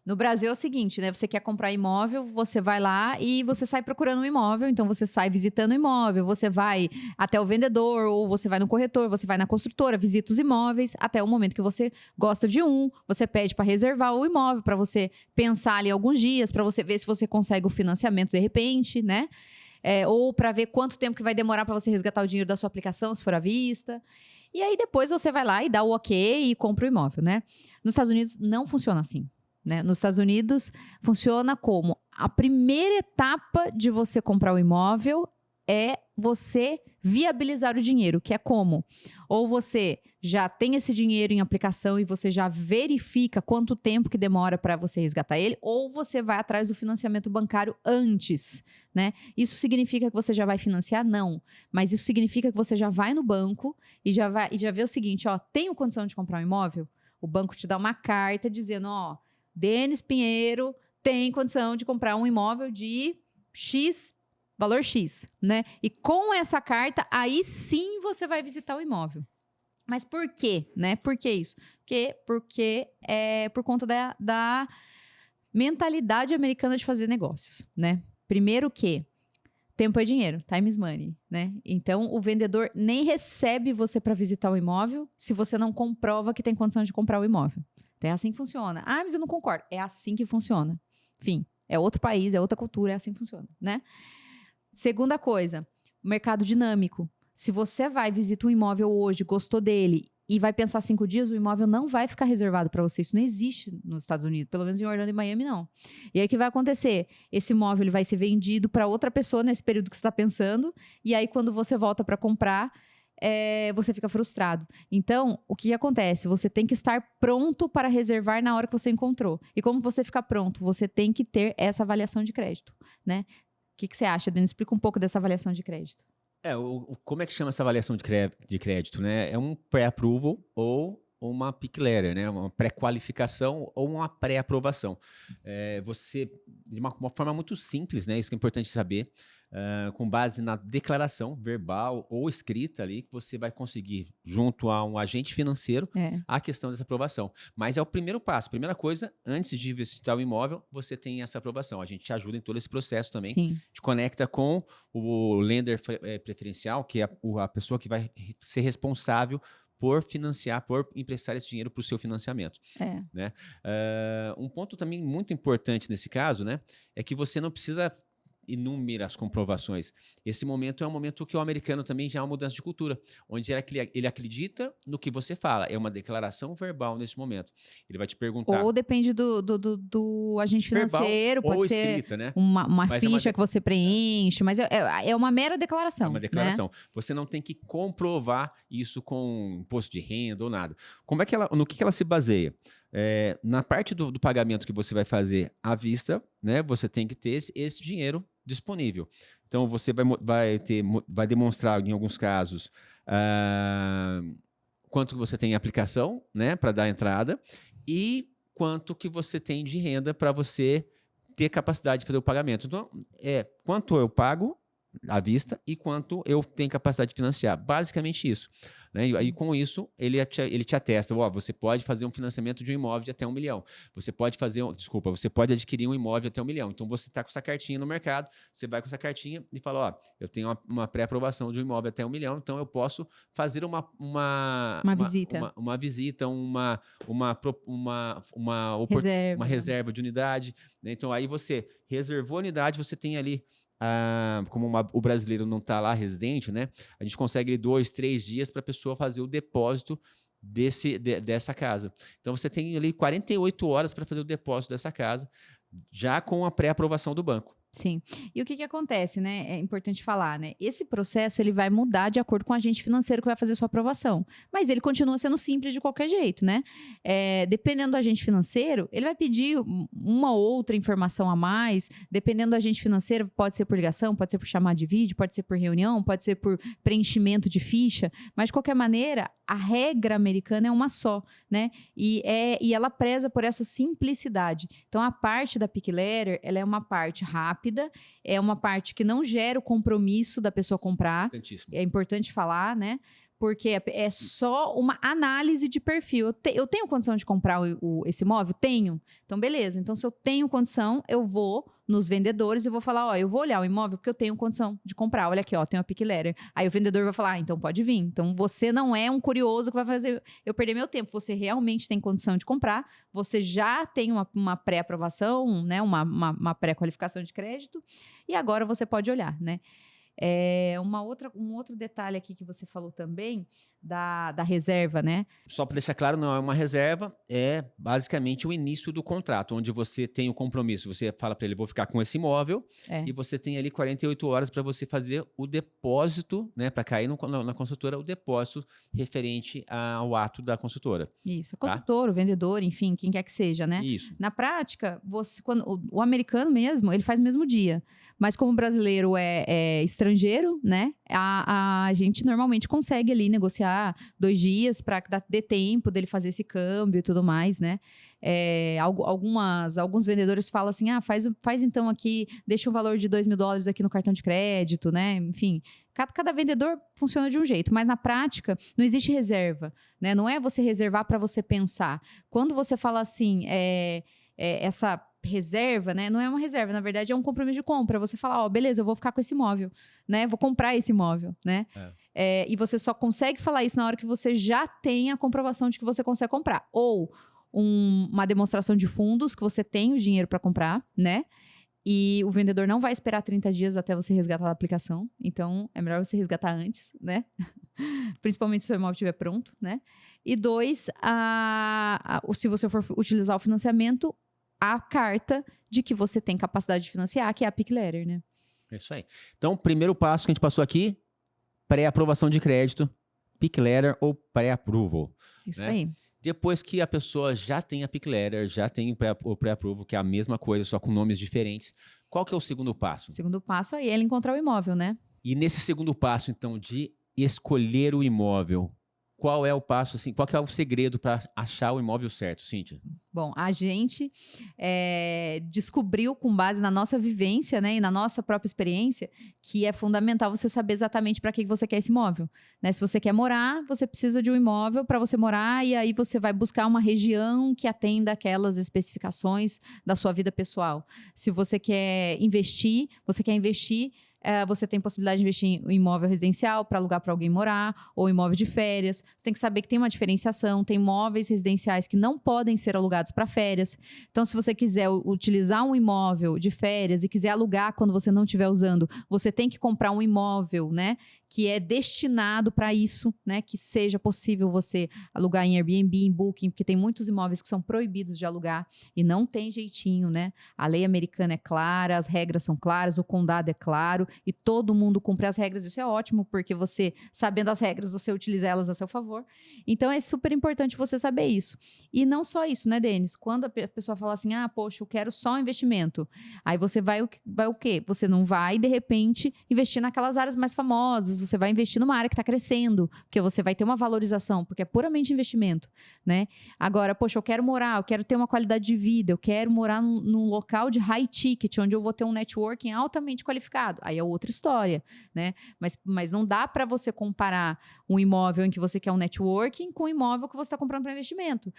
No Brasil é o seguinte, né? Você quer comprar imóvel, você vai lá e você sai procurando um imóvel. Então, você sai visitando o imóvel, você vai até o vendedor, ou você vai no corretor, você vai na construtora, visita os imóveis, até o momento que você gosta de um, você pede para reservar o imóvel, para você pensar ali alguns dias, para você ver se você consegue o financiamento de repente, né? Ou para ver quanto tempo que vai demorar para você resgatar o dinheiro da sua aplicação, se for à vista. E aí, depois você vai lá e dá o ok e compra o imóvel, né? Nos Estados Unidos, não funciona assim. Né? Nos Estados Unidos, funciona como a primeira etapa de você comprar o imóvel é você viabilizar o dinheiro, que é como? Ou você já tem esse dinheiro em aplicação e você já verifica quanto tempo que demora para você resgatar ele, ou você vai atrás do financiamento bancário antes, né? Isso significa que você já vai financiar? Não. Mas isso significa que você já vai no banco e já vê o seguinte, ó, tenho condição de comprar um imóvel? O banco te dá uma carta dizendo, ó, Denis Pinheiro tem condição de comprar um imóvel de X, valor X, né? E com essa carta, aí sim você vai visitar o imóvel. Mas por quê, né? Por que isso? Porque é por conta da mentalidade americana de fazer negócios, né? Primeiro que tempo é dinheiro, time is money, né? Então, o vendedor nem recebe você para visitar o imóvel se você não comprova que tem condição de comprar o imóvel. Então, é assim que funciona. Ah, mas eu não concordo. É assim que funciona. Enfim, é outro país, é outra cultura, é assim que funciona, né? Segunda coisa, mercado dinâmico. Se você vai visitar um imóvel hoje, gostou dele e vai pensar 5 dias, o imóvel não vai ficar reservado para você. Isso não existe nos Estados Unidos, pelo menos em Orlando e Miami, não. E aí o que vai acontecer? Esse imóvel ele vai ser vendido para outra pessoa nesse período que você está pensando, e aí quando você volta para comprar, você fica frustrado. Então, o que acontece? Você tem que estar pronto para reservar na hora que você encontrou. E como você fica pronto? Você tem que ter essa avaliação de crédito, né? O que você acha, Denis? Explica um pouco dessa avaliação de crédito. Como é que chama essa avaliação de crédito, né? É um pré-approval ou uma pick letter, né? Uma pré-qualificação ou uma pré-aprovação. Você, de uma forma muito simples, né? Isso que é importante saber, com base na declaração verbal ou escrita ali, que você vai conseguir, junto a um agente financeiro, a questão dessa aprovação. Mas é o primeiro passo. Primeira coisa, antes de visitar o imóvel, você tem essa aprovação. A gente te ajuda em todo esse processo também. Sim. Te conecta com o lender preferencial, que é a pessoa que vai ser responsável por financiar, por emprestar esse dinheiro para o seu financiamento. Né? Um ponto também muito importante nesse caso, né, é que você não precisa inúmeras comprovações. Esse momento é um momento que o americano também já é uma mudança de cultura, onde ele acredita no que você fala. É uma declaração verbal nesse momento. Ele vai te perguntar... Ou depende do agente financeiro, verbal pode ou ser escrita, né? uma Mas ficha que você preenche, mas é uma mera declaração. É uma declaração. Né? Você não tem que comprovar isso com imposto de renda ou nada. No que ela se baseia? Na parte do pagamento que você vai fazer à vista, né, você tem que ter esse dinheiro disponível. Então, você vai demonstrar, em alguns casos, quanto que você tem em aplicação, né, para dar entrada, e quanto que você tem de renda para você ter capacidade de fazer o pagamento. Então, quanto eu pago à vista e quanto eu tenho capacidade de financiar. Basicamente isso. Né? E aí, com isso, ele te atesta. Você pode fazer um financiamento de um imóvel de até 1 milhão. Você pode você pode adquirir um imóvel até 1 milhão. Então, você está com essa cartinha no mercado, você vai com essa cartinha e fala, eu tenho uma pré-aprovação de um imóvel até 1 milhão, então eu posso fazer uma visita. Uma visita, uma reserva de unidade. Né? Então, aí você reservou a unidade, você tem ali como o brasileiro não está lá residente, né? A gente consegue 2, 3 dias para a pessoa fazer o depósito dessa casa. Então, você tem ali 48 horas para fazer o depósito dessa casa, já com a pré-aprovação do banco. Sim. E o que acontece, né? É importante falar, né? Esse processo, ele vai mudar de acordo com o agente financeiro que vai fazer sua aprovação. Mas ele continua sendo simples de qualquer jeito, né? Dependendo do agente financeiro, ele vai pedir uma outra informação a mais. Dependendo do agente financeiro, pode ser por ligação, pode ser por chamada de vídeo, pode ser por reunião, pode ser por preenchimento de ficha. Mas, de qualquer maneira, a regra americana é uma só, né? E ela preza por essa simplicidade. Então, a parte da pick letter, ela é uma parte rápida, é uma parte que não gera o compromisso da pessoa comprar. É importante falar, né? Porque é só uma análise de perfil. Eu tenho condição de comprar esse imóvel? Tenho. Então, beleza. Então, se eu tenho condição, eu vou nos vendedores e vou falar, ó, eu vou olhar o imóvel porque eu tenho condição de comprar. Olha aqui, ó, tem uma pick letter. Aí o vendedor vai falar, então pode vir. Então, você não é um curioso que vai fazer eu perder meu tempo. Você realmente tem condição de comprar. Você já tem uma pré-aprovação, né? Uma pré-qualificação de crédito. E agora você pode olhar, né? Um outro detalhe aqui que você falou também da reserva, né? Só para deixar claro, não é uma reserva, é basicamente o início do contrato, onde você tem o compromisso. Você fala para ele, vou ficar com esse imóvel, e você tem ali 48 horas para você fazer o depósito, né? Para cair na construtora, o depósito referente ao ato da construtora. Isso, o construtor, o vendedor, enfim, quem quer que seja, né? Isso. Na prática, o americano mesmo, ele faz no mesmo dia. Mas como o brasileiro é estrangeiro, né? A gente normalmente consegue ali negociar 2 dias para que dê tempo dele fazer esse câmbio e tudo mais, né? Alguns vendedores falam assim, faz então aqui, deixa um valor de $2.000 aqui no cartão de crédito, né? Enfim, cada vendedor funciona de um jeito, mas na prática não existe reserva, né? Não é você reservar para você pensar. Quando você fala assim, essa reserva, né? Não é uma reserva, na verdade é um compromisso de compra. Você fala, ó, beleza, eu vou ficar com esse imóvel, né? Vou comprar esse imóvel, né? E você só consegue falar isso na hora que você já tem a comprovação de que você consegue comprar. Ou uma demonstração de fundos, que você tem o dinheiro para comprar, né? E o vendedor não vai esperar 30 dias até você resgatar a aplicação. Então, é melhor você resgatar antes, né? Principalmente se o seu imóvel estiver pronto, né? E 2, se você for utilizar o financiamento, a carta de que você tem capacidade de financiar, que é a pick letter, né? É isso aí. Então, o primeiro passo que a gente passou aqui, pré-aprovação de crédito, pick letter ou pré-approval. Isso né? aí. Depois que a pessoa já tem a pick letter, já tem o pré-approval, que é a mesma coisa, só com nomes diferentes, qual que é o segundo passo? O segundo passo é ele encontrar o imóvel, né? E nesse segundo passo, então, de escolher o imóvel, qual é o passo, assim, qual que é o segredo para achar o imóvel certo, Cíntia? Bom, a gente descobriu, com base na nossa vivência, né, e na nossa própria experiência, que é fundamental você saber exatamente para que você quer esse imóvel. Né? Se você quer morar, você precisa de um imóvel para você morar, e aí você vai buscar uma região que atenda aquelas especificações da sua vida pessoal. Se você quer investir, você tem possibilidade de investir em imóvel residencial para alugar para alguém morar, ou imóvel de férias. Você tem que saber que tem uma diferenciação, tem imóveis residenciais que não podem ser alugados para férias. Então, se você quiser utilizar um imóvel de férias e quiser alugar quando você não estiver usando, você tem que comprar um imóvel, né, que é destinado para isso, né, que seja possível você alugar em Airbnb, em Booking, porque tem muitos imóveis que são proibidos de alugar e não tem jeitinho, né? A lei americana é clara, as regras são claras, o condado é claro e todo mundo cumpre as regras. Isso é ótimo, porque você, sabendo as regras, você utiliza elas a seu favor. Então, é super importante você saber isso. E não só isso, né, Denis? Quando a pessoa fala assim, poxa, eu quero só investimento. Aí você vai o quê? Você não vai, de repente, investir naquelas áreas mais famosas, você vai investir numa área que está crescendo, porque você vai ter uma valorização, porque é puramente investimento, né? Agora, poxa, eu quero ter uma qualidade de vida, eu quero morar num local de high ticket, onde eu vou ter um networking altamente qualificado. Aí é outra história, né? Mas não dá para você comparar um imóvel em que você quer um networking com um imóvel que você está comprando para investimento.